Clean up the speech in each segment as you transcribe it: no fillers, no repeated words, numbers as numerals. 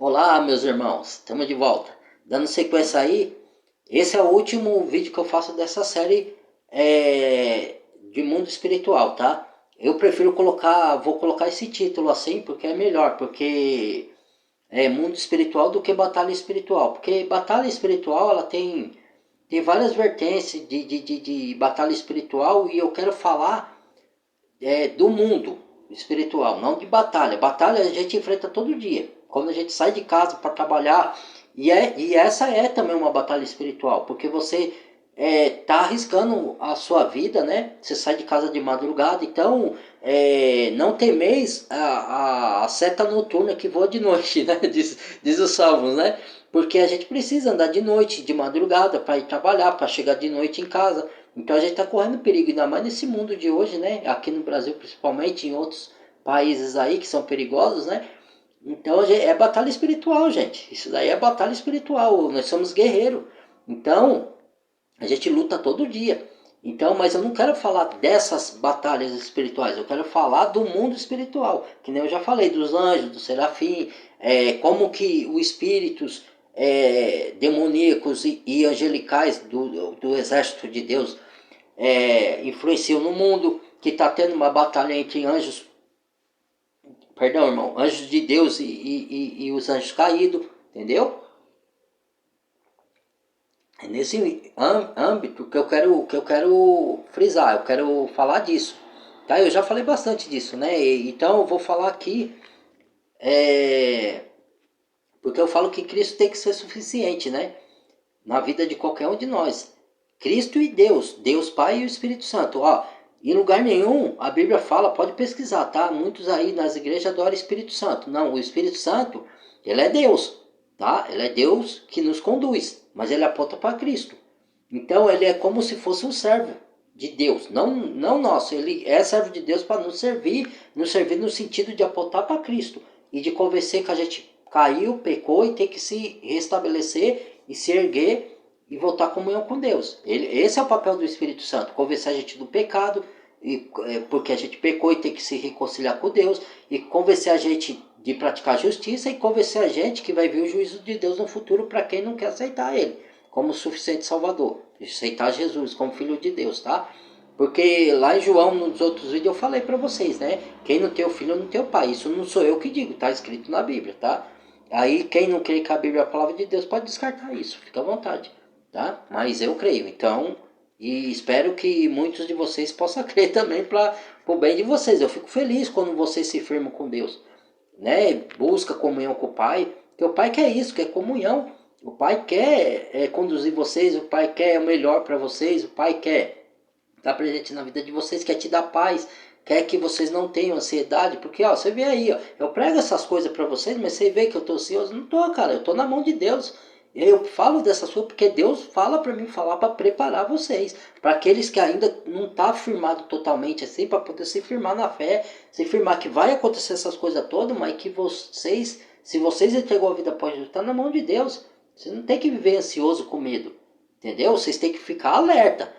Olá, meus irmãos, estamos de volta. Dando sequência aí, esse é o último vídeo que eu faço dessa série de mundo espiritual, tá? Eu prefiro vou colocar esse título assim porque é melhor, porque é mundo espiritual do que batalha espiritual. Porque batalha espiritual ela tem várias vertentes de batalha espiritual e eu quero falar do mundo espiritual, não de batalha. Batalha a gente enfrenta todo dia. Quando a gente sai de casa para trabalhar, e essa é também uma batalha espiritual, porque você tá arriscando a sua vida, né? Você sai de casa de madrugada, então não temeis a seta noturna que voa de noite, né? Diz os salmos, né? Porque a gente precisa andar de noite, de madrugada, para ir trabalhar, para chegar de noite em casa. Então a gente está correndo perigo, ainda mais nesse mundo de hoje, né? Aqui no Brasil, principalmente, em outros países aí que são perigosos, né? Então é batalha espiritual, gente. Isso daí é batalha espiritual. Nós somos guerreiros. Então a gente luta todo dia. Então, mas eu não quero falar dessas batalhas espirituais. Eu quero falar do mundo espiritual, que nem eu já falei dos anjos, do serafim, como que os espíritos demoníacos e angelicais do exército de Deus influenciam no mundo, que está tendo uma batalha entre anjos, perdão, irmão, anjos de Deus e os anjos caídos, entendeu? É nesse âmbito que eu quero frisar, eu quero falar disso. Tá? Eu já falei bastante disso, né? Então eu vou falar aqui, é, porque eu falo que Cristo tem que ser suficiente, né? Na vida de qualquer um de nós. Cristo e Deus, Deus Pai e o Espírito Santo. Ó, em lugar nenhum a Bíblia fala, pode pesquisar, tá? Muitos aí nas igrejas adoram o Espírito Santo. Não, o Espírito Santo, ele é Deus, tá? Ele é Deus que nos conduz, mas ele aponta para Cristo. Então ele é como se fosse um servo de Deus, não nosso. Ele é servo de Deus para nos servir no sentido de apontar para Cristo e de convencer que a gente caiu, pecou e tem que se restabelecer e se erguer e voltar à comunhão com Deus. Esse é o papel do Espírito Santo, convencer a gente do pecado, porque a gente pecou e tem que se reconciliar com Deus, e convencer a gente de praticar justiça e convencer a gente que vai vir o juízo de Deus no futuro para quem não quer aceitar Ele como suficiente Salvador, aceitar Jesus como Filho de Deus, tá? Porque lá em João, nos outros vídeos, eu falei para vocês, né? Quem não tem o filho não tem o pai. Isso não sou eu que digo, tá escrito na Bíblia, tá? Aí quem não crê que a Bíblia é a palavra de Deus pode descartar isso, fica à vontade, tá? Mas eu creio, então, e espero que muitos de vocês possam crer também para o bem de vocês. Eu fico feliz quando vocês se firmam com Deus, né? Busca comunhão com o Pai, porque o Pai quer isso, quer comunhão. O Pai quer conduzir vocês, o Pai quer o melhor para vocês, o Pai quer estar presente na vida de vocês, quer te dar paz, quer que vocês não tenham ansiedade, porque ó, você vê aí, ó, eu prego essas coisas para vocês, mas você vê que eu tô ansioso, não tô, cara, eu tô na mão de Deus. Eu falo dessas coisas porque Deus fala para mim falar para preparar vocês, para aqueles que ainda não tá firmado totalmente assim, para poder se firmar na fé, se firmar que vai acontecer essas coisas todas, mas que vocês, se vocês entregou a vida para Jesus, tá na mão de Deus. Você não tem que viver ansioso com medo, entendeu? Vocês têm que ficar alerta,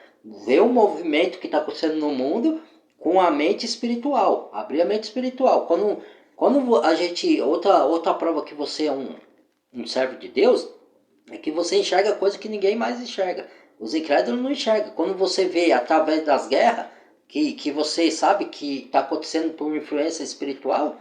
ver o movimento que está acontecendo no mundo com a mente espiritual, abrir a mente espiritual. Quando a gente, outra prova que você é um servo de Deus, é que você enxerga coisa que ninguém mais enxerga. Os incrédulos não enxergam. Quando você vê através das guerras, que você sabe que está acontecendo por influência espiritual,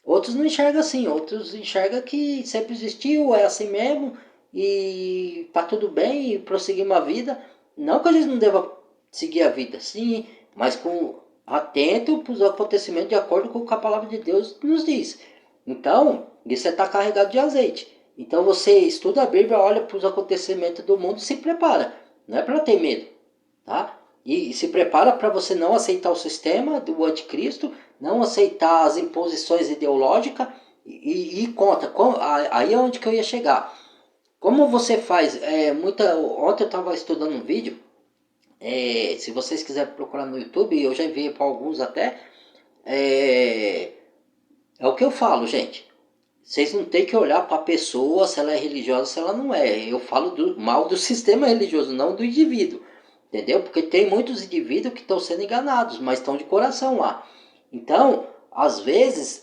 outros não enxergam assim, outros enxergam que sempre existiu, é assim mesmo, e tá tudo bem, e prosseguir a vida. Não que a gente não deva seguir a vida, sim, mas com atento para os acontecimentos de acordo com o que a palavra de Deus nos diz. Então, isso é estar carregado de azeite. Então você estuda a Bíblia, olha para os acontecimentos do mundo e se prepara. Não é para ter medo, tá? E se prepara para você não aceitar o sistema do anticristo, não aceitar as imposições ideológicas e conta. Aí é onde que eu ia chegar. Como você faz? Ontem eu estava estudando um vídeo. Se vocês quiserem procurar no YouTube, eu já enviei para alguns até. É, é o que eu falo, gente. Vocês não tem que olhar para a pessoa se ela é religiosa, se ela não é. Eu falo mal do sistema religioso, não do indivíduo. Entendeu? Porque tem muitos indivíduos que estão sendo enganados, mas estão de coração lá. Então, às vezes,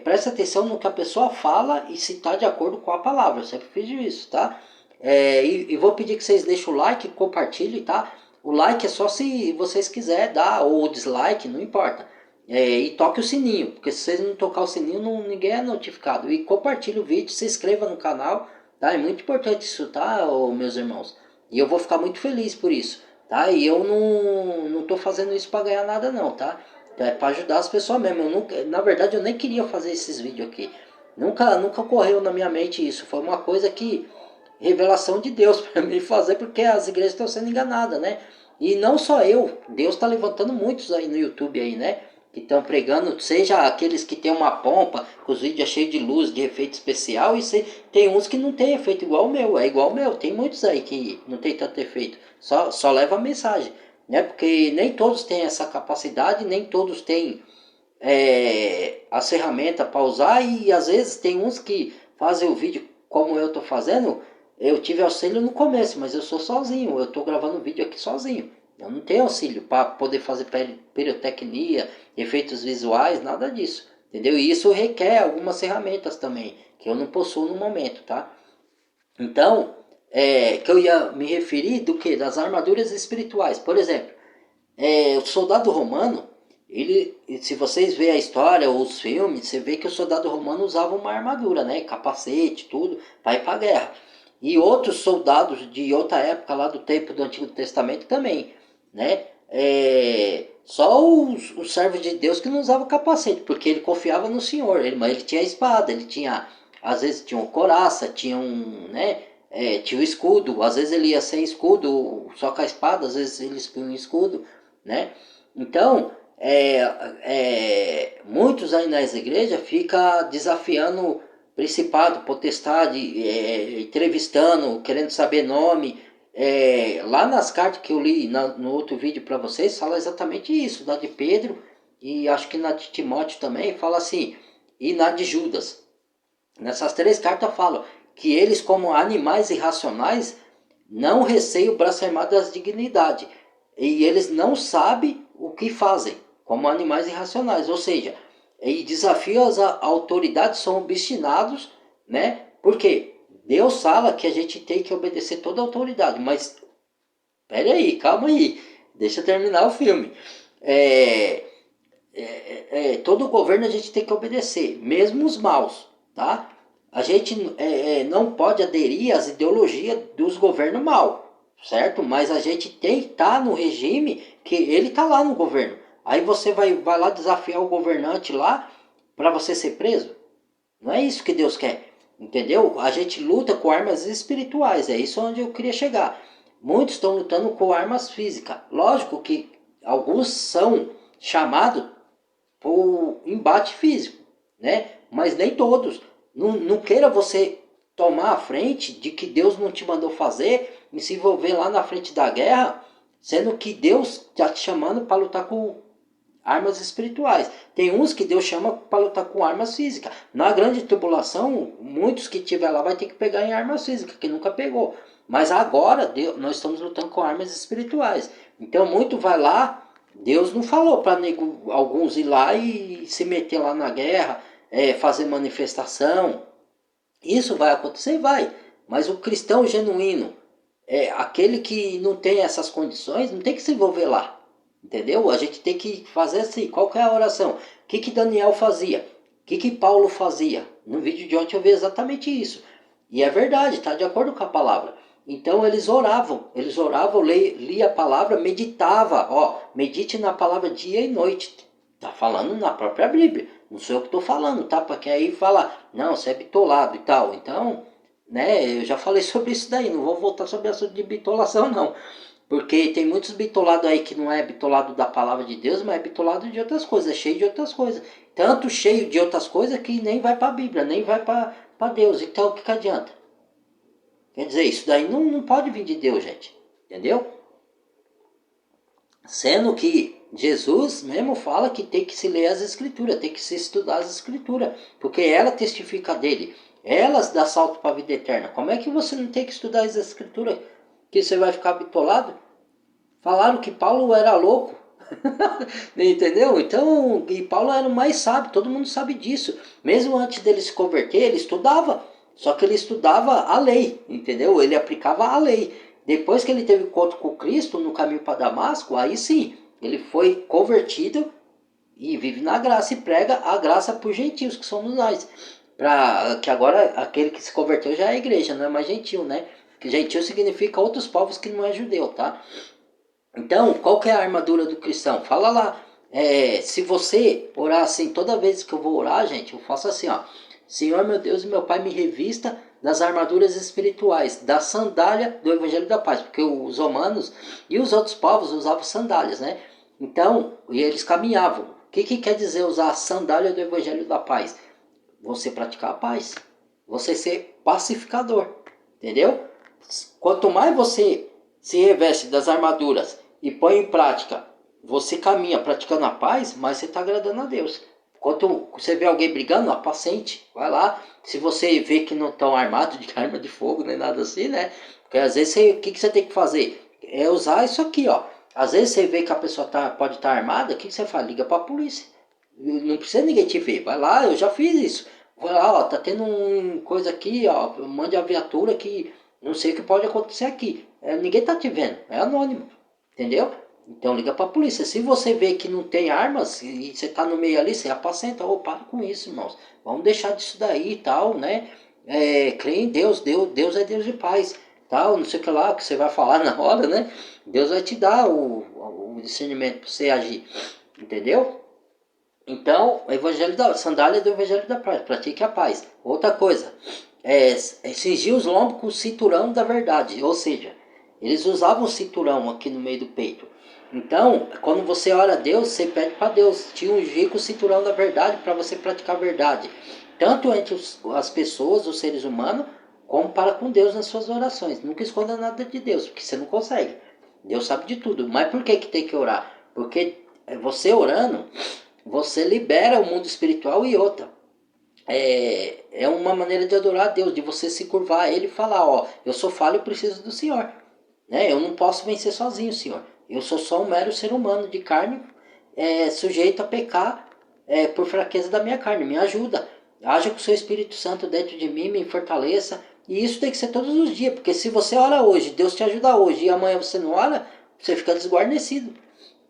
preste atenção no que a pessoa fala e se está de acordo com a palavra. Eu sempre fiz isso, tá? E vou pedir que vocês deixem o like, compartilhem, tá? O like é só se vocês quiserem dar, ou dislike, não importa. E toque o sininho, porque se vocês não tocar o sininho, ninguém é notificado. E compartilhe o vídeo, se inscreva no canal, tá? É muito importante isso, tá, meus irmãos? E eu vou ficar muito feliz por isso, tá? E eu não tô fazendo isso para ganhar nada não, tá? É para ajudar as pessoas mesmo. Na verdade, eu nem queria fazer esses vídeos aqui. Nunca ocorreu na minha mente isso. Foi uma coisa que revelação de Deus para mim fazer, porque as igrejas estão sendo enganadas, né? E não só eu, Deus está levantando muitos aí no YouTube aí, né? Que estão pregando, seja aqueles que tem uma pompa, com os vídeos cheios de luz, de efeito especial, e tem uns que não tem efeito igual o meu, é igual o meu. Tem muitos aí que não tem tanto efeito, só leva a mensagem, né? Porque nem todos têm essa capacidade, nem todos têm as ferramentas para usar, e às vezes tem uns que fazem o vídeo como eu estou fazendo. Eu tive auxílio no começo, mas eu sou sozinho, eu estou gravando o vídeo aqui sozinho. Eu não tenho auxílio para poder fazer pirotecnia, efeitos visuais, nada disso, entendeu? E isso requer algumas ferramentas também, que eu não possuo no momento, tá? Então, que eu ia me referir do que? Das armaduras espirituais. Por exemplo, o soldado romano, se vocês verem a história ou os filmes, você vê que o soldado romano usava uma armadura, né? Capacete, tudo, para ir para a guerra. E outros soldados de outra época, lá do tempo do Antigo Testamento também, né? Só os servos de Deus que não usavam capacete, porque ele confiava no Senhor. Mas ele tinha espada, ele tinha, às vezes tinha um coraça, tinha né? Tinha o escudo, às vezes ele ia sem escudo, só com a espada, às vezes eles punham um escudo, né? Então, muitos aí nas igrejas ficam desafiando principado, potestade, entrevistando, querendo saber nome. Lá nas cartas que eu li no outro vídeo para vocês, fala exatamente isso, da de Pedro, e acho que na de Timóteo também, fala assim, e na de Judas. Nessas 3 cartas falam que eles, como animais irracionais, não receiam blasfemar das dignidades, e eles não sabem o que fazem, como animais irracionais, ou seja, e desafios à autoridade são obstinados, né? Porque Deus fala que a gente tem que obedecer toda a autoridade, mas pera aí, calma aí, deixa eu terminar o filme. Todo governo a gente tem que obedecer, mesmo os maus, tá? A gente não pode aderir às ideologias dos governos maus, certo? Mas a gente tem que estar no regime que ele está lá no governo. Aí você vai lá desafiar o governante lá para você ser preso? Não é isso que Deus quer, entendeu? A gente luta com armas espirituais, é isso onde eu queria chegar. Muitos estão lutando com armas físicas. Lógico que alguns são chamados por embate físico, né? Mas nem todos. Não queira você tomar a frente de que Deus não te mandou fazer e se envolver lá na frente da guerra, sendo que Deus está te chamando para lutar com armas espirituais. Tem uns que Deus chama para lutar com armas físicas. Na grande tribulação, muitos que tiver lá vai ter que pegar em armas físicas, que nunca pegou. Mas agora nós estamos lutando com armas espirituais. Então muito vai lá. Deus não falou para alguns ir lá e se meter lá na guerra, fazer manifestação. Isso vai acontecer? Vai. Mas o cristão genuíno, aquele que não tem essas condições, não tem que se envolver lá. Entendeu? A gente tem que fazer assim. Qual que é a oração? O que Daniel fazia? O que Paulo fazia? No vídeo de ontem eu vi exatamente isso. E é verdade, está de acordo com a palavra. Então eles oravam, lia a palavra, meditava, medite na palavra dia e noite. Tá falando na própria Bíblia, não sou eu que estou falando, tá? Porque aí fala, não, você é bitolado e tal. Então, né, eu já falei sobre isso daí, não vou voltar sobre o assunto de bitolação não. Porque tem muitos bitolados aí que não é bitolado da palavra de Deus, mas é bitolado de outras coisas, é cheio de outras coisas. Tanto cheio de outras coisas que nem vai para a Bíblia, nem vai para Deus. Então o que adianta? Quer dizer, isso daí não pode vir de Deus, gente. Entendeu? Sendo que Jesus mesmo fala que tem que se ler as escrituras, tem que se estudar as escrituras, porque ela testifica dele. Elas dão salto para a vida eterna. Como é que você não tem que estudar as escrituras que você vai ficar bitolado? Falaram que Paulo era louco. Entendeu? Então, e Paulo era o mais sábio, todo mundo sabe disso. Mesmo antes dele se converter, ele estudava. Só que ele estudava a lei, entendeu? Ele aplicava a lei. Depois que ele teve encontro com Cristo no caminho para Damasco, aí sim, ele foi convertido e vive na graça e prega a graça para os gentios, que somos nós. Que agora aquele que se converteu já é igreja, não é mais gentil, né? Que gentil significa outros povos que não é judeu, tá? Então, qual que é a armadura do cristão? Fala lá. Se você orar assim, toda vez que eu vou orar, gente, eu faço assim, ó. Senhor, meu Deus e meu Pai, me revista das armaduras espirituais, da sandália do Evangelho da Paz. Porque os romanos e os outros povos usavam sandálias, né? Então, e eles caminhavam. O que quer dizer usar a sandália do Evangelho da Paz? Você praticar a paz. Você ser pacificador. Entendeu? Quanto mais você se reveste das armaduras e põe em prática, você caminha praticando a paz, mas você está agradando a Deus. Quando você vê alguém brigando, apacente, vai lá. Se você vê que não estão armados de arma de fogo, nem nada assim, né? Porque às vezes o que você tem que fazer? É usar isso aqui, ó. Às vezes você vê que a pessoa pode estar armada, o que você faz? Liga para a polícia. Não precisa ninguém te ver. Vai lá, eu já fiz isso. Vai lá, ó, tá tendo uma coisa aqui, ó. Mande a viatura que não sei o que pode acontecer aqui. Ninguém tá te vendo, é anônimo. Entendeu? Então liga pra polícia. Se você vê que não tem armas e você tá no meio ali, você apacenta. Ô, para com isso, irmãos. Vamos deixar disso daí e tal, né? Crê em Deus, Deus é Deus de paz. Tal, não sei o que lá, que você vai falar na hora, né? Deus vai te dar o discernimento pra você agir. Entendeu? Então, o evangelho da sandália do evangelho da paz, pratique a paz. Outra coisa, cingir os lombos com o cinturão da verdade, ou seja, eles usavam o cinturão aqui no meio do peito. Então, quando você ora a Deus, você pede para Deus te ungir com o cinturão da verdade para você praticar a verdade, tanto entre as pessoas, os seres humanos, como para com Deus nas suas orações. Nunca esconda nada de Deus, porque você não consegue. Deus sabe de tudo. Mas por que tem que orar? Porque você orando, você libera o mundo espiritual e outra. É uma maneira de adorar a Deus, de você se curvar a Ele e falar, ó, eu sou falho e preciso do Senhor. Né? Eu não posso vencer sozinho, Senhor. Eu sou só um mero ser humano de carne, sujeito a pecar por fraqueza da minha carne. Me ajuda. Haja com o seu Espírito Santo dentro de mim, me fortaleça. E isso tem que ser todos os dias, porque se você ora hoje, Deus te ajuda hoje, e amanhã você não ora, você fica desguarnecido.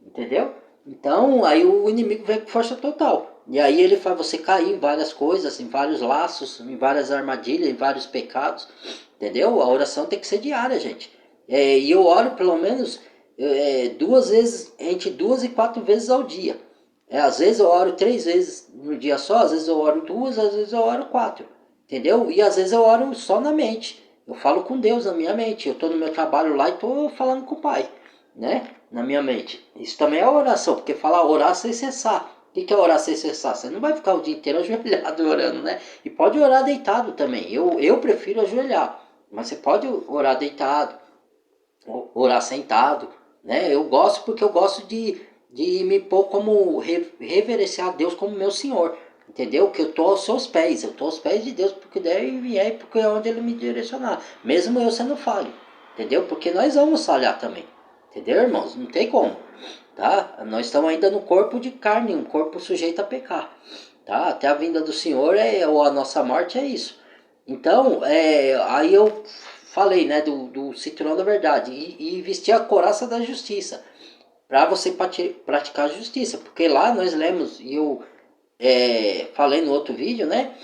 Entendeu? Então, aí o inimigo vem com força total. E aí ele faz você cair em várias coisas, em vários laços, em várias armadilhas, em vários pecados. Entendeu? A oração tem que ser diária, gente. E eu oro pelo menos 2 vezes, entre 2 e 4 vezes ao dia. Às vezes eu oro 3 vezes no dia só, às vezes eu oro 2, às vezes eu oro 4. Entendeu? E às vezes eu oro só na mente. Eu falo com Deus na minha mente. Eu estou no meu trabalho lá e estou falando com o Pai, né? Na minha mente. Isso também é oração, porque falar orar sem cessar. O que é orar sem cessar? Você não vai ficar o dia inteiro ajoelhado orando, né? E pode orar deitado também. Eu prefiro ajoelhar, mas você pode orar deitado, orar sentado, né? Eu gosto porque eu gosto de me pôr como reverenciar a Deus como meu Senhor. Entendeu? Que eu estou aos seus pés, eu estou aos pés de Deus, porque der e vier, porque é onde Ele me direcionar. Mesmo eu sendo falho, entendeu? Porque nós vamos falhar também. Entendeu, irmãos? Não tem como, tá? Nós estamos ainda no corpo de carne, um corpo sujeito a pecar, tá? Até a vinda do Senhor ou a nossa morte é isso. Então, aí eu falei, né, do cinturão da verdade e vestir a couraça da justiça, para você praticar a justiça, porque lá nós lemos, e eu falei no outro vídeo, né,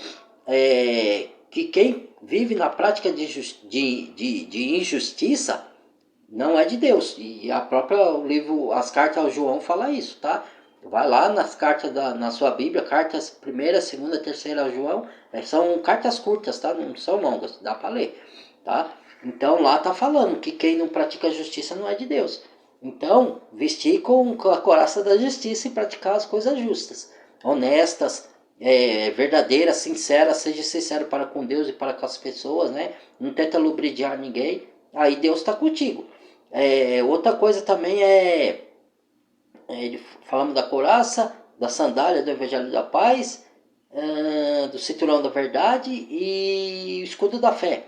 que quem vive na prática de injustiça não é de Deus. E a própria o livro, as cartas ao João fala isso, tá? Vai lá nas cartas na sua Bíblia, cartas primeira, segunda, terceira ao João, são cartas curtas, tá? Não são longas, dá para ler, tá? Então lá tá falando que quem não pratica a justiça não é de Deus. Então, vestir com a couraça da justiça e praticar as coisas justas, honestas, verdadeiras, sinceras, seja sincero para com Deus e para com as pessoas, né? Não tenta lubridiar ninguém, aí Deus está contigo. Outra coisa também falamos da couraça, da sandália do Evangelho da Paz, do cinturão da verdade e o escudo da fé.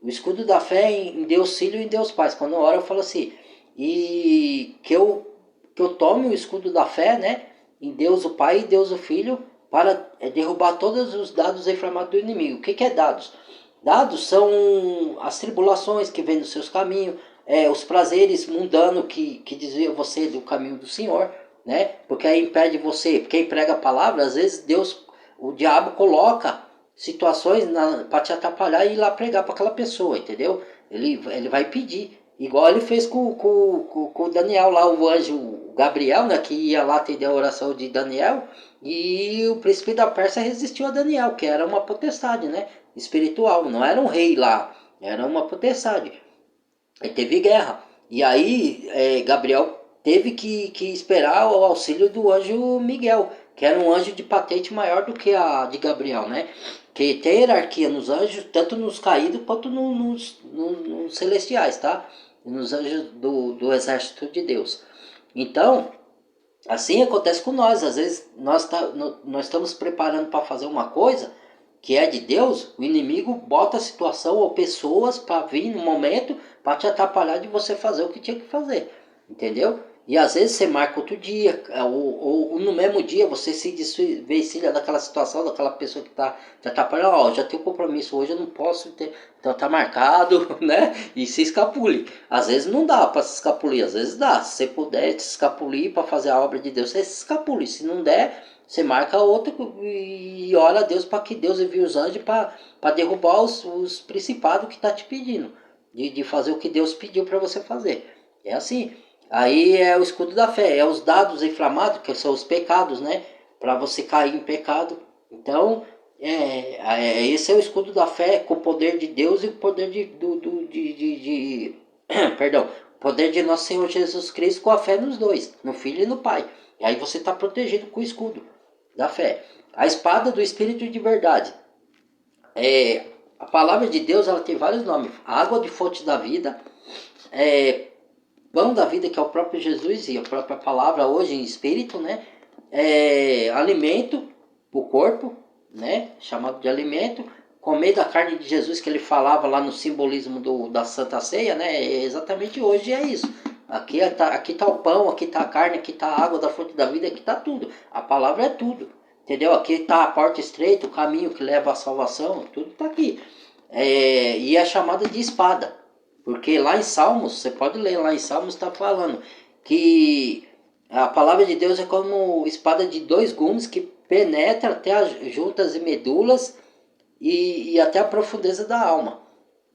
O escudo da fé em Deus Filho e em Deus Pai. Quando eu oro eu falo assim, e que eu que eu tome o escudo da fé, né? Em Deus o Pai e Deus o Filho, para derrubar todos os dados inflamados do inimigo. O que é dados? Dados são as tribulações que vêm nos seus caminhos, os prazeres mundanos que desviam você do caminho do Senhor, né? Porque aí impede você, quem prega a palavra, às vezes Deus, o diabo coloca situações para te atrapalhar e ir lá pregar para aquela pessoa, entendeu? Ele vai pedir. Igual ele fez com o Daniel lá, o anjo Gabriel, né, que ia lá atender a oração de Daniel, e o príncipe da Pérsia resistiu a Daniel, que era uma potestade, né, espiritual, não era um rei lá, era uma potestade. Aí teve guerra, e aí Gabriel teve que esperar o auxílio do anjo Miguel, que era um anjo de patente maior do que a de Gabriel, né? Que tem hierarquia nos anjos, tanto nos caídos quanto nos celestiais, tá? Nos anjos do exército de Deus. Então, assim acontece com nós. Às vezes nós estamos preparando para fazer uma coisa que é de Deus, o inimigo bota a situação ou pessoas para vir no momento para te atrapalhar de você fazer o que tinha que fazer, entendeu? E às vezes você marca outro dia, ou no mesmo dia você se desvencilha daquela situação, daquela pessoa que está te atrapalhando. Ó, já tenho compromisso hoje, eu não posso ter, então tá marcado, né? E se escapule. Às vezes não dá para se escapulir, às vezes dá. Se você puder se escapulir para fazer a obra de Deus, você se escapule. Se não der, você marca outra e ora a Deus para que Deus envie os anjos para derrubar os principados que está te pedindo. De fazer o que Deus pediu para você fazer. É assim. Aí é o escudo da fé. É os dados inflamados, que são os pecados, né? Para você cair em pecado. Então, esse é o escudo da fé com o poder de Deus e o poder perdão, o poder de nosso Senhor Jesus Cristo, com a fé nos dois, no Filho e no Pai. E aí você está protegido com o escudo da fé. A espada do Espírito de verdade. A palavra de Deus, ela tem vários nomes. Água de fonte da vida, pão da vida, que é o próprio Jesus e a própria palavra hoje em espírito, né? Alimento o corpo, né? Chamado de alimento. Comer da carne de Jesus, que ele falava lá no simbolismo da Santa Ceia, né? Exatamente hoje é isso. Aqui tá o pão, aqui tá a carne, aqui tá a água da fonte da vida, aqui tá tudo. A palavra é tudo, entendeu? Aqui tá a porta estreita, o caminho que leva à salvação, tudo tá aqui. E é chamada de espada, porque lá em Salmos, você pode ler lá em Salmos, está falando que a palavra de Deus é como espada de dois gumes que penetra até as juntas e medulas e até a profundeza da alma.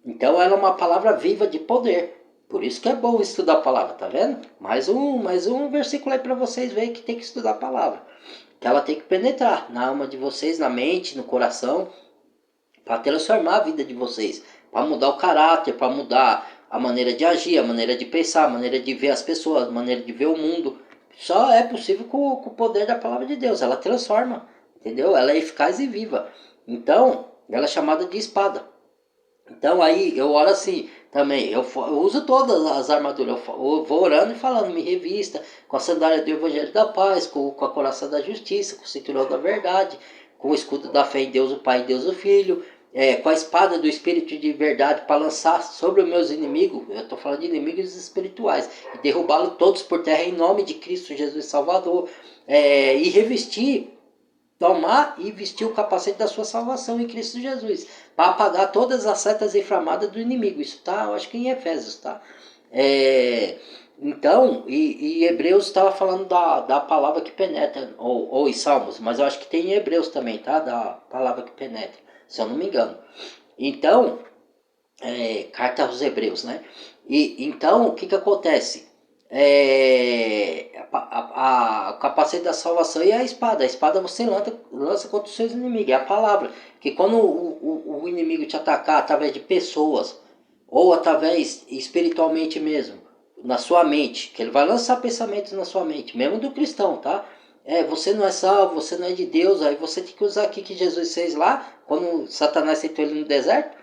Então ela é uma palavra viva de poder. Por isso que é bom estudar a palavra, tá vendo? Mais um versículo aí para vocês verem que tem que estudar a palavra. Que ela tem que penetrar na alma de vocês, na mente, no coração, para transformar a vida de vocês, para mudar o caráter, para mudar a maneira de agir, a maneira de pensar, a maneira de ver as pessoas, a maneira de ver o mundo. Só é possível com o poder da palavra de Deus. Ela transforma, entendeu? Ela é eficaz e viva. Então, ela é chamada de espada. Então aí eu oro assim também, eu uso todas as armaduras, eu vou orando e falando, me revista com a sandália do Evangelho da Paz, com a coraça da justiça, com o cinturão da verdade, com o escudo da fé em Deus o Pai e Deus o Filho, com a espada do Espírito de verdade para lançar sobre os meus inimigos, eu estou falando de inimigos espirituais, e derrubá-los todos por terra em nome de Cristo Jesus Salvador, e revestir, tomar e vestir o capacete da sua salvação em Cristo Jesus, para apagar todas as setas inflamadas do inimigo. Isso tá, eu acho que em Efésios, tá? Então, e Hebreus estava falando da palavra que penetra, ou em Salmos, mas eu acho que tem em Hebreus também, tá? Da palavra que penetra, se eu não me engano. Então, carta aos Hebreus, né? Então, o que acontece? O capacete da salvação e a espada. A espada você lança contra os seus inimigos. É a palavra. Que quando o inimigo te atacar através de pessoas, ou através espiritualmente mesmo, na sua mente, que ele vai lançar pensamentos na sua mente, mesmo do cristão, tá? Você não é salvo, você não é de Deus, aí você tem que usar aqui que Jesus fez lá, quando Satanás sentou ele no deserto,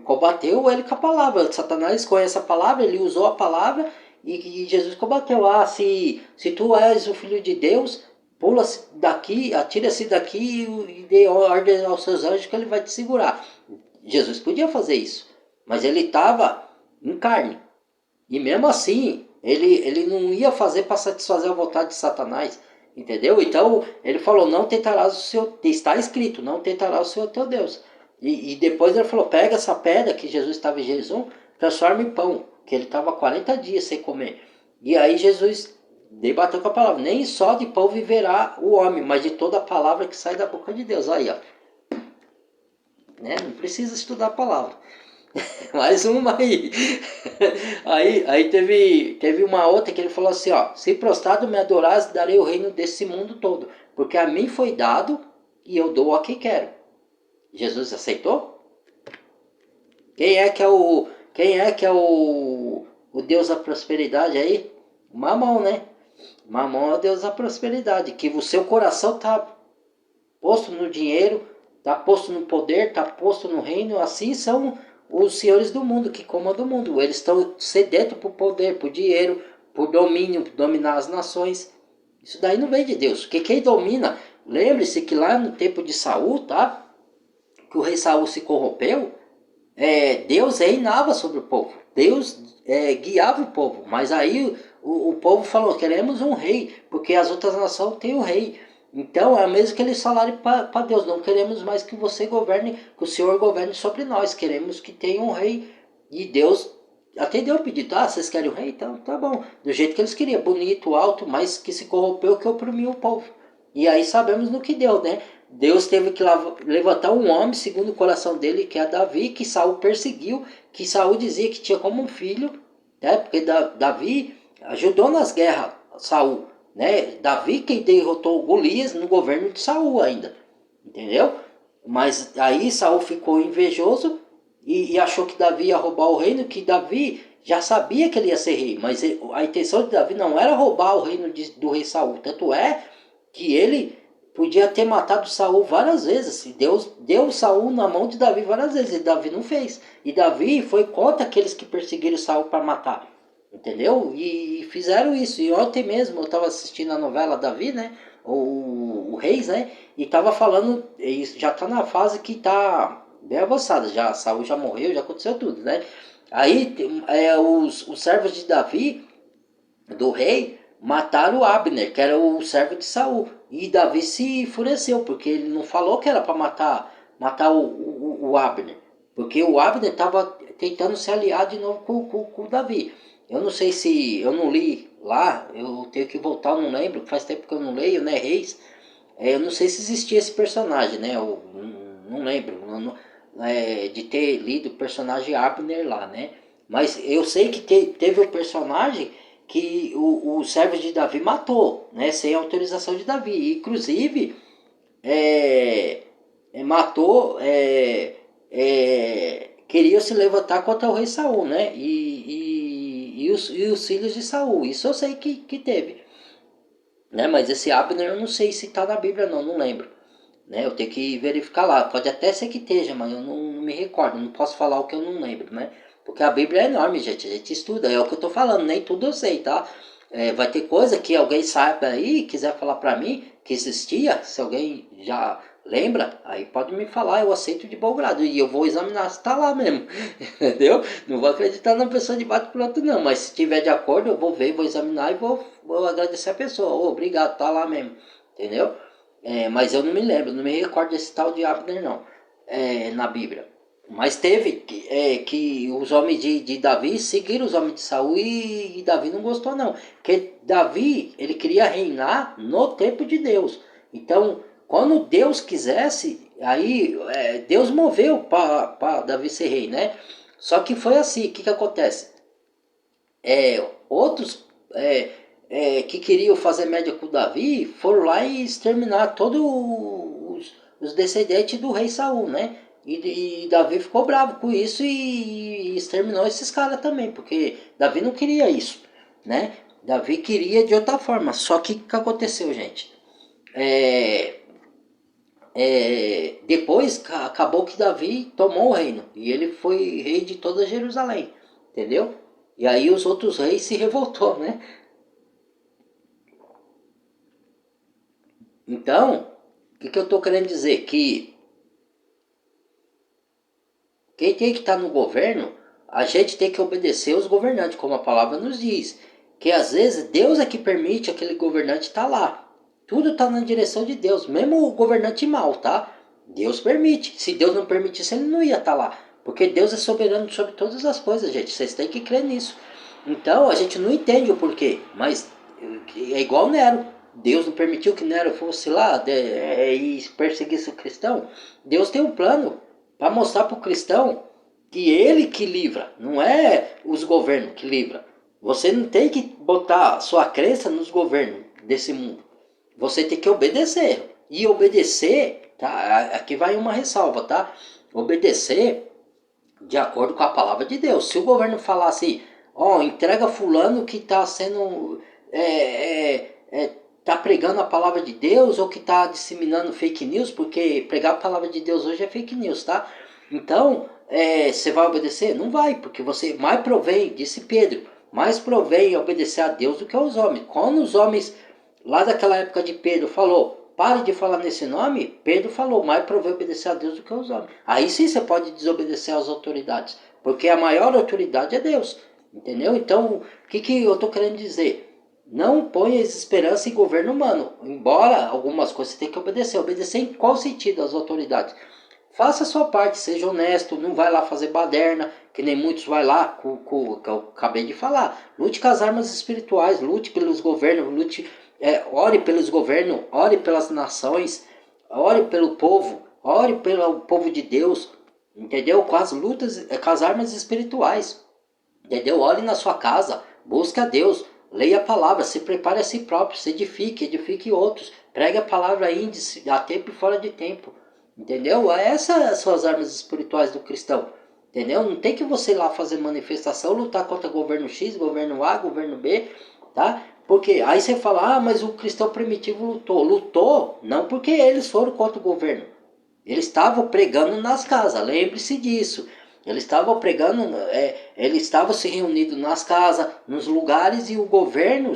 combateu ele com a palavra. Satanás conhece a palavra, ele usou a palavra e Jesus combateu. Se tu és o Filho de Deus, pula-se daqui, atira-se daqui e dê ordem aos seus anjos que ele vai te segurar. Jesus podia fazer isso, mas ele estava em carne. E mesmo assim, Ele não ia fazer para satisfazer a vontade de Satanás, entendeu? Então ele falou, não tentarás o seu, está escrito, não tentarás o Senhor teu Deus. E depois ele falou, pega essa pedra que Jesus estava em jejum, transforma em pão, que ele estava 40 dias sem comer. E aí Jesus debateu com a palavra, nem só de pão viverá o homem, mas de toda a palavra que sai da boca de Deus. Aí, ó. Né? Não precisa estudar a palavra. Mais uma aí. Aí teve uma outra que ele falou assim, ó. Se prostrado me adorares, darei o reino desse mundo todo. Porque a mim foi dado e eu dou a quem quero. Jesus aceitou? Quem é que é o Deus da prosperidade aí? Mamão, né? Mamão é o Deus da prosperidade. Que o seu coração tá posto no dinheiro, está posto no poder, está posto no reino. Assim são os senhores do mundo, que comandam o mundo. Eles estão sedentos por poder, por dinheiro, por domínio, por dominar as nações. Isso daí não vem de Deus. Porque quem domina, lembre-se que lá no tempo de Saul, tá? Que o rei Saul se corrompeu, Deus reinava sobre o povo. Deus guiava o povo. Mas aí o povo falou, queremos um rei, porque as outras nações têm um rei. Então é mesmo que eles falaram para Deus, não queremos mais que você governe, que o Senhor governe sobre nós, queremos que tenha um rei. E Deus atendeu o pedido, vocês querem um rei? Então tá bom, do jeito que eles queriam, bonito, alto, mas que se corrompeu, que oprimiu o povo. E aí sabemos no que deu, né? Deus teve que levantar um homem segundo o coração dele, que é Davi, que Saul perseguiu, que Saul dizia que tinha como um filho, né? Porque Davi ajudou nas guerras, Saul, né? Davi quem derrotou Golias no governo de Saul ainda, entendeu? Mas aí Saul ficou invejoso e achou que Davi ia roubar o reino, que Davi já sabia que ele ia ser rei, mas a intenção de Davi não era roubar o reino do rei Saul, tanto é que ele podia ter matado Saul várias vezes. Deus deu Saul na mão de Davi várias vezes, e Davi não fez. E Davi foi contra aqueles que perseguiram Saul para matar. Entendeu? E fizeram isso. E ontem mesmo eu estava assistindo a novela Davi, né? O Reis, né? E estava falando, já está na fase que está bem avançada. Já, Saul já morreu, já aconteceu tudo, né? Aí os servos de Davi, do rei, mataram o Abner, que era o servo de Saul. E Davi se enfureceu, porque ele não falou que era para matar o Abner. Porque o Abner estava tentando se aliar de novo com o Davi. Eu não sei se... Eu não li lá, eu tenho que voltar, eu não lembro. Faz tempo que eu não leio, né, Reis? Eu não sei se existia esse personagem, né? Eu não lembro de ter lido o personagem Abner lá, né? Mas eu sei que teve um personagem que o servo de Davi matou, né? Sem autorização de Davi. Inclusive, matou... queria se levantar contra o rei Saul, né? E os filhos de Saul. Isso eu sei que teve. Né? Mas esse Abner eu não sei se está na Bíblia, não lembro. Né? Eu tenho que verificar lá. Pode até ser que esteja, mas eu não me recordo. Não posso falar o que eu não lembro, né? Porque a Bíblia é enorme, gente. A gente estuda. É o que eu estou falando. Nem tudo eu sei, tá? Vai ter coisa que alguém saiba aí, quiser falar para mim que existia. Se alguém já lembra, aí pode me falar. Eu aceito de bom grado. E eu vou examinar se está lá mesmo. Entendeu? Não vou acreditar na pessoa de bate-pronto, não. Mas se tiver de acordo, eu vou ver, vou examinar e vou agradecer a pessoa. Obrigado, tá lá mesmo. Entendeu? Mas eu não me lembro, não me recordo desse tal de Abner não, na Bíblia. Mas teve que os homens de Davi seguiram os homens de Saul e Davi não gostou não. Porque Davi, ele queria reinar no tempo de Deus. Então, quando Deus quisesse, aí Deus moveu para Davi ser rei, né? Só que foi assim, o que acontece? Outros que queriam fazer média com Davi foram lá e exterminar todos os descendentes do rei Saul, né? E Davi ficou bravo com isso e exterminou esses caras também, porque Davi não queria isso, né? Davi queria de outra forma. Só que o que aconteceu, gente? Depois acabou que Davi tomou o reino e ele foi rei de toda Jerusalém, entendeu? E aí os outros reis se revoltou, né? Então, o que eu estou querendo dizer? Que quem tem que estar no governo, a gente tem que obedecer os governantes, como a palavra nos diz. Que às vezes Deus é que permite aquele governante estar lá. Tudo está na direção de Deus, mesmo o governante mal, tá? Deus permite. Se Deus não permitisse, ele não ia estar lá. Porque Deus é soberano sobre todas as coisas, gente. Vocês têm que crer nisso. Então a gente não entende o porquê, mas é igual Nero. Deus não permitiu que Nero fosse lá e perseguisse o cristão. Deus tem um plano para mostrar para o cristão que ele que livra, não é os governos que livra. Você não tem que botar sua crença nos governos desse mundo. Você tem que obedecer. E obedecer, tá? Aqui vai uma ressalva, tá? Obedecer de acordo com a palavra de Deus. Se o governo falar assim, ó, entrega fulano que está sendo tá pregando a palavra de Deus ou que está disseminando fake news, porque pregar a palavra de Deus hoje é fake news, tá? Então, você vai obedecer? Não vai, porque você mais provém, disse Pedro, mais provém obedecer a Deus do que aos homens. Quando os homens, lá daquela época de Pedro, falou, pare de falar nesse nome, Pedro falou, mais provém obedecer a Deus do que aos homens. Aí sim você pode desobedecer às autoridades, porque a maior autoridade é Deus, entendeu? Então, o que eu estou querendo dizer? Não ponha esperança em governo humano, embora algumas coisas você tenha que obedecer. Obedecer em qual sentido às autoridades? Faça a sua parte, seja honesto, não vai lá fazer baderna, que nem muitos vai lá, que eu acabei de falar. Lute com as armas espirituais, lute pelos governos, ore pelos governos, ore pelas nações, ore pelo povo, ore pelo povo de Deus, entendeu? Com as lutas, com as armas espirituais, entendeu? Ore na sua casa, busque a Deus, leia a palavra, se prepare a si próprio, se edifique outros, pregue a palavra aí a tempo e fora de tempo. Entendeu? Essas são as armas espirituais do cristão. Entendeu? Não tem que você ir lá fazer manifestação, lutar contra governo X, governo A, governo B, tá? Porque aí você fala, mas o cristão primitivo lutou. Lutou não porque eles foram contra o governo. Eles estavam pregando nas casas, lembre-se disso. Eles estavam pregando, eles estavam se reunindo nas casas, nos lugares, e o governo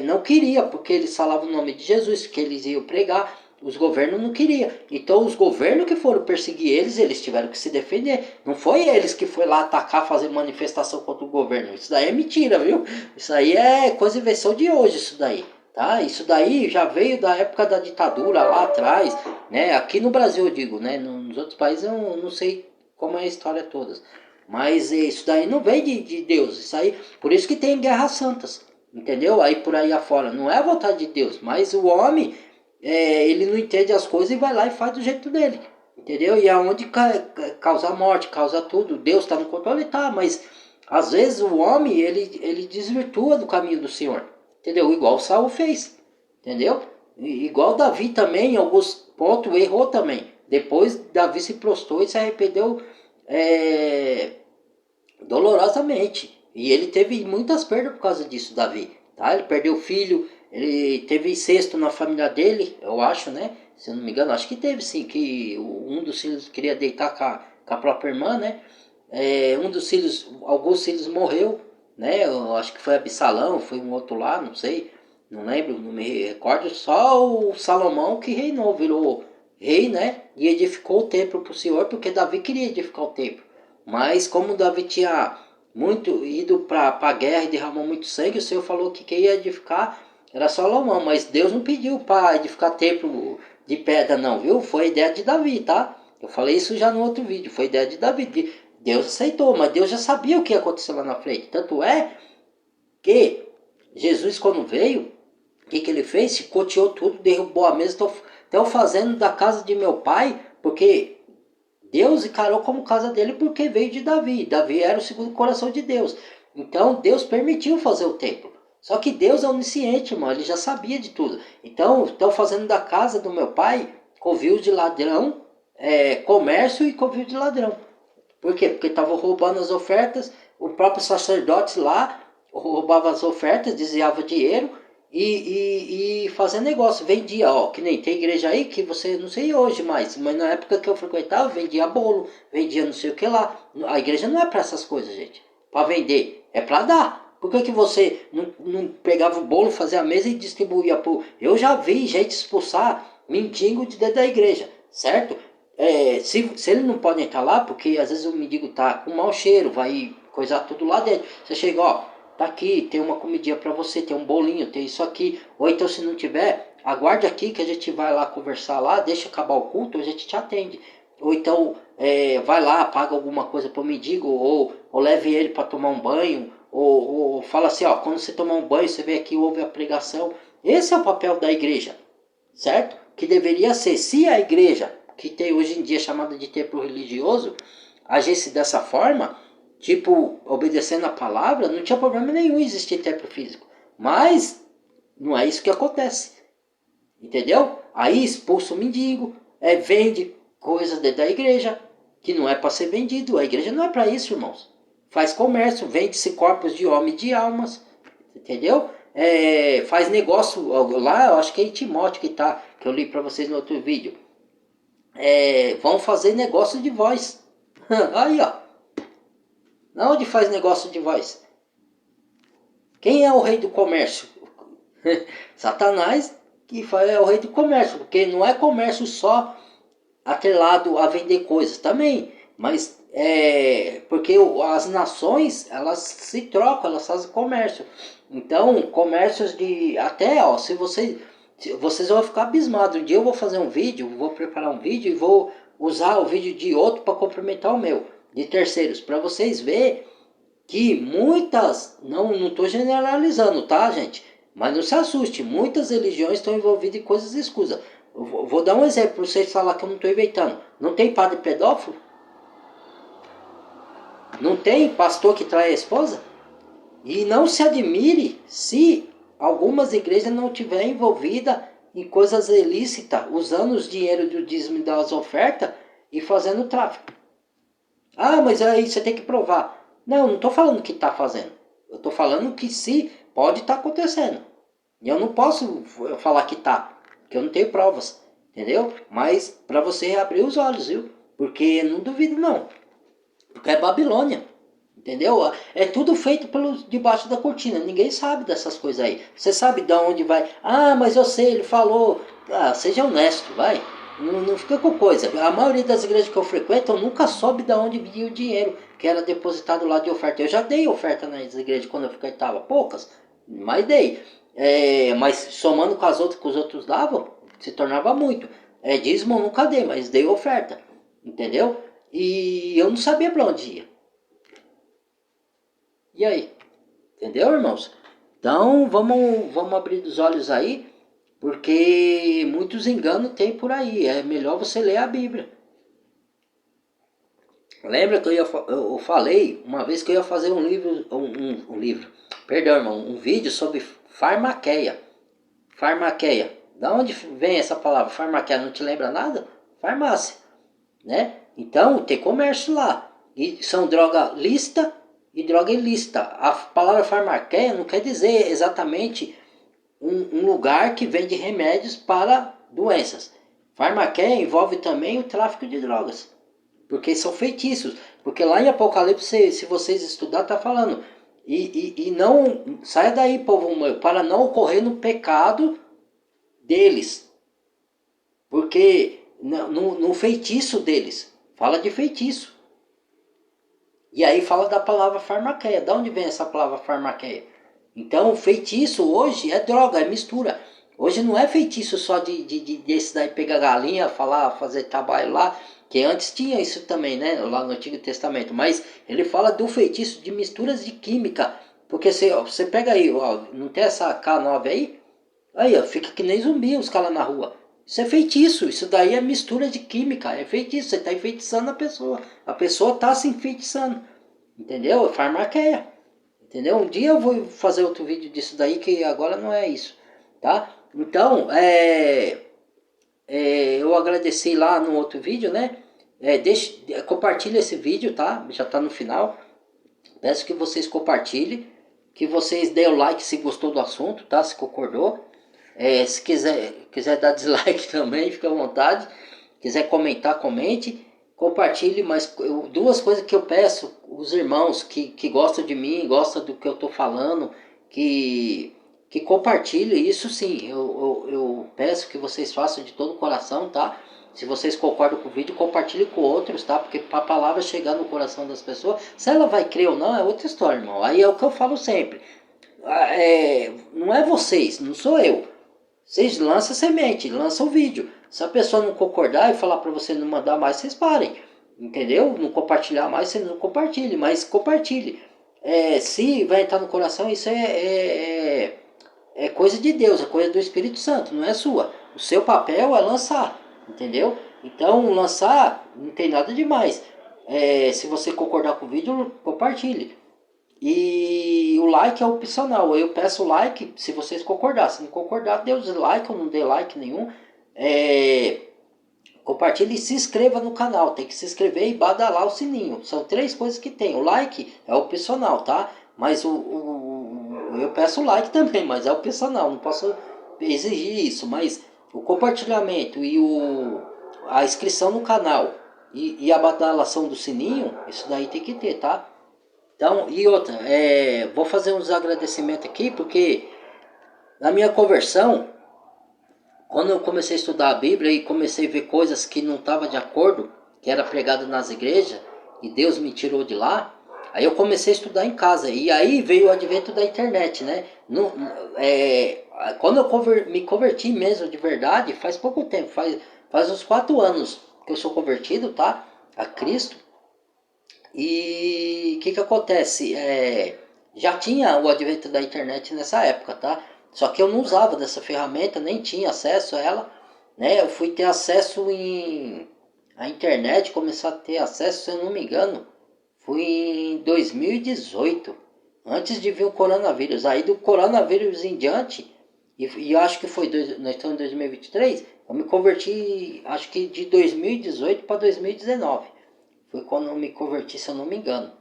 não queria, porque eles falavam o nome de Jesus, que eles iam pregar. Os governos não queriam. Então os governos que foram perseguir eles tiveram que se defender. Não foi eles que foram lá atacar, fazer manifestação contra o governo. Isso daí é mentira, viu? Isso aí é coisa invenção de hoje, isso daí. Tá? Isso daí já veio da época da ditadura lá atrás, né? Aqui no Brasil eu digo, né? Nos outros países eu não sei como é a história toda. Mas isso daí não veio de Deus. Isso aí, por isso que tem guerras santas. Entendeu? Aí por aí afora. Não é a vontade de Deus, mas o homem ele não entende as coisas e vai lá e faz do jeito dele, entendeu? E aonde causa morte, causa tudo, Deus está no controle, tá, mas às vezes o homem, ele desvirtua do caminho do Senhor, entendeu? Igual Saul fez, entendeu? Igual Davi também, em alguns pontos, errou também. Depois Davi se prostrou e se arrependeu dolorosamente. E ele teve muitas perdas por causa disso, Davi, tá? Ele perdeu o filho, ele teve incesto na família dele, eu acho, né? Se eu não me engano, acho que teve sim, que um dos filhos queria deitar com a própria irmã, né? Um dos filhos, alguns filhos morreu, né? Eu acho que foi Absalão, foi um outro lá, não sei, não lembro, não me recordo. Só o Salomão que reinou, virou rei, né? E edificou o templo para o Senhor, porque Davi queria edificar o templo. Mas como Davi tinha muito ido para a guerra e derramou muito sangue, o Senhor falou que quem ia edificar era Salomão, mas Deus não pediu para edificar templo de pedra não, viu? Foi ideia de Davi, tá? Eu falei isso já no outro vídeo, foi ideia de Davi. Deus aceitou, mas Deus já sabia o que ia acontecer lá na frente. Tanto é que Jesus, quando veio, o que ele fez? Chicoteou tudo, derrubou a mesa, estão fazendo da casa de meu pai, porque Deus encarou como casa dele porque veio de Davi. Davi era o segundo coração de Deus. Então Deus permitiu fazer o templo. Só que Deus é onisciente, irmão. Ele já sabia de tudo. Então estão fazendo da casa do meu pai covil de ladrão, comércio e covil de ladrão. Por quê? Porque estavam roubando as ofertas. O próprio sacerdote lá roubava as ofertas, desviava dinheiro e fazia negócio, vendia, ó, que nem tem igreja aí que você, não sei hoje mais, mas na época que eu frequentava, vendia bolo, vendia não sei o que lá. A igreja não é para essas coisas, gente, para vender, é para dar. Por que você não pegava o bolo, fazia a mesa e distribuía por... Eu já vi gente expulsar mendigo de dentro da igreja, certo? Se ele não pode entrar lá, porque às vezes o mendigo tá com mau cheiro, vai coisar tudo lá dentro. Você chega, ó, tá aqui, tem uma comidinha para você, tem um bolinho, tem isso aqui. Ou então se não tiver, aguarde aqui que a gente vai lá conversar lá, deixa acabar o culto, a gente te atende. Ou então vai lá, paga alguma coisa para o mendigo, ou leve ele para tomar um banho, ou fala assim, ó, quando você tomar um banho, você vem aqui, ouve a pregação. Esse é o papel da igreja, certo? Que deveria ser, se a igreja, que tem hoje em dia chamada de templo religioso, agisse dessa forma, tipo, obedecendo a palavra, não tinha problema nenhum existir templo físico. Mas não é isso que acontece. Entendeu? Aí expulsa o mendigo, vende coisas dentro da igreja, que não é para ser vendido. A igreja não é para isso, irmãos. Faz comércio, vende-se corpos de homem e de almas. Entendeu? Faz negócio lá, eu acho que é em Timóteo que eu li para vocês no outro vídeo. Vão fazer negócio de voz. Aí, ó. Onde faz negócio de voz? Quem é o rei do comércio? Satanás, que é o rei do comércio, porque não é comércio só atrelado a vender coisas também, mas porque as nações, elas se trocam, elas fazem comércio. Então, comércios de até, ó, se vocês vão ficar abismados. Um dia eu vou fazer um vídeo, vou preparar um vídeo e vou usar o vídeo de outro para complementar o meu, de terceiros, para vocês verem que muitas, não estou generalizando, tá, gente? Mas não se assuste, muitas religiões estão envolvidas em coisas escusas. Vou dar um exemplo para vocês falar que eu não estou inventando. Não tem padre pedófilo? Não tem pastor que trai a esposa? E não se admire se algumas igrejas não estiverem envolvidas em coisas ilícitas, usando os dinheiros do dízimo das ofertas e fazendo tráfico. Ah, mas aí você tem que provar. Não estou falando que está fazendo. Eu estou falando que se pode estar acontecendo. E eu não posso falar que tá, porque eu não tenho provas, entendeu? Mas para você abrir os olhos, viu? Porque não duvido não. Porque é Babilônia, entendeu? É tudo feito debaixo da cortina. Ninguém sabe dessas coisas aí. Você sabe de onde vai? Ah, mas eu sei, ele falou. Ah, seja honesto, vai. Não fica com coisa. A maioria das igrejas que eu frequento, eu nunca soube de onde vinha o dinheiro que era depositado lá de oferta. Eu já dei oferta nas igrejas quando eu frequentava, poucas, mas dei. Mas somando com as outras que os outros davam, se tornava muito. Dízimo eu nunca dei, mas dei oferta, entendeu? E eu não sabia para onde ia. E aí? Entendeu, irmãos? Então vamos abrir os olhos aí, porque muitos enganos tem por aí. É melhor você ler a Bíblia. Lembra que eu falei uma vez que eu ia fazer um livro, perdão, irmão, um vídeo sobre farmaqueia. Farmaqueia. Da onde vem essa palavra? Farmaqueia, não te lembra nada? Farmácia, né? Então, tem comércio lá. E são droga lícita e droga ilícita. A palavra farmaqueia não quer dizer exatamente um lugar que vende remédios para doenças. Farmaqueia envolve também o tráfico de drogas. Porque são feitiços. Porque lá em Apocalipse, se vocês estudar, está falando. E não. Saia daí, povo meu, para não ocorrer no pecado deles. Porque no feitiço deles. Fala de feitiço. E aí fala da palavra farmaqueia. Da onde vem essa palavra farmaqueia? Então, feitiço hoje é droga, é mistura. Hoje não é feitiço só desse daí pegar galinha, fazer trabalho lá, que antes tinha isso também, né? Lá no Antigo Testamento. Mas ele fala do feitiço de misturas de química. Porque você pega aí, ó, não tem essa K9 aí? Aí, ó, fica que nem zumbi os caras na rua. Isso é feitiço, isso daí é mistura de química, é feitiço, você está enfeitiçando a pessoa. A pessoa está se enfeitiçando, entendeu? É farmaqueia, entendeu? Um dia eu vou fazer outro vídeo disso daí, que agora não é isso, tá? Então, eu agradeci lá no outro vídeo, né? Compartilhe esse vídeo, tá? Já está no final. Peço que vocês compartilhem, que vocês dêem o like se gostou do assunto, tá? Se concordou. Se quiser dar dislike também, fica à vontade. Quiser comentar, comente. Compartilhe, mas duas coisas que eu peço, os irmãos que gostam de mim, gostam do que eu estou falando, que compartilhem, isso sim, eu peço que vocês façam de todo o coração, tá? Se vocês concordam com o vídeo, compartilhe com outros, tá? Porque para a palavra chegar no coração das pessoas, se ela vai crer ou não, é outra história, irmão. Aí é o que eu falo sempre. Não é vocês, não sou eu. Vocês lançam semente, lançam o vídeo. Se a pessoa não concordar e falar para você não mandar mais, vocês parem. Entendeu? Não compartilhar mais, você não compartilhe, mas compartilhe. Se vai entrar no coração, isso é coisa de Deus, é coisa do Espírito Santo, não é sua. O seu papel é lançar, entendeu? Então, lançar não tem nada demais. Se você concordar com o vídeo, compartilhe. E o like é opcional. Eu peço like se vocês concordar. Se não concordar, dê like ou não dê like nenhum. Compartilhe e se inscreva no canal. Tem que se inscrever e badalar o sininho. São 3 coisas que tem. O like é opcional, tá? Mas eu peço like também, mas é opcional. Não posso exigir isso. Mas o compartilhamento e a inscrição no canal e a badalação do sininho, isso daí tem que ter, tá? Então, e outra, vou fazer uns agradecimentos aqui, porque na minha conversão, quando eu comecei a estudar a Bíblia e comecei a ver coisas que não estavam de acordo, que era pregado nas igrejas, e Deus me tirou de lá, aí eu comecei a estudar em casa, e aí veio o advento da internet, né? Quando eu me converti mesmo de verdade, faz pouco tempo, faz uns 4 anos que eu sou convertido, tá? A Cristo. E o que acontece? Já tinha o advento da internet nessa época, tá? Só que eu não usava dessa ferramenta, nem tinha acesso a ela, né? Eu fui ter acesso à internet, começar a ter acesso, se eu não me engano, foi em 2018, antes de vir o coronavírus. Aí do coronavírus em diante, e eu acho que nós estamos em 2023, eu me converti, acho que de 2018 para 2019. Foi quando eu me converti, se eu não me engano.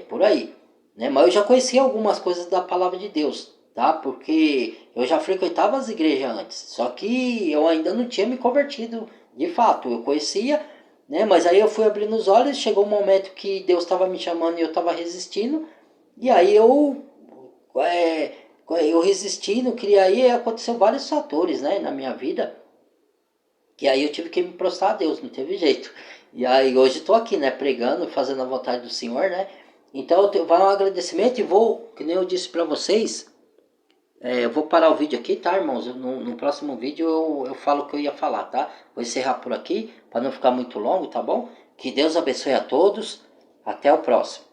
Por aí. Né? Mas eu já conhecia algumas coisas da palavra de Deus, tá? Porque eu já frequentava as igrejas antes. Só que eu ainda não tinha me convertido de fato. Eu conhecia, né? Mas aí eu fui abrindo os olhos, chegou um momento que Deus estava me chamando e eu estava resistindo. E aí eu resistindo, queria ir, e aconteceu vários fatores, né, na minha vida. Que aí eu tive que me prostrar a Deus, não teve jeito. E aí hoje estou aqui, né, pregando, fazendo a vontade do Senhor, né. Então vai um agradecimento e vou, que nem eu disse para vocês, eu vou parar o vídeo aqui, tá, irmãos? No próximo vídeo eu falo o que eu ia falar, tá? Vou encerrar por aqui, para não ficar muito longo, tá bom? Que Deus abençoe a todos. Até o próximo.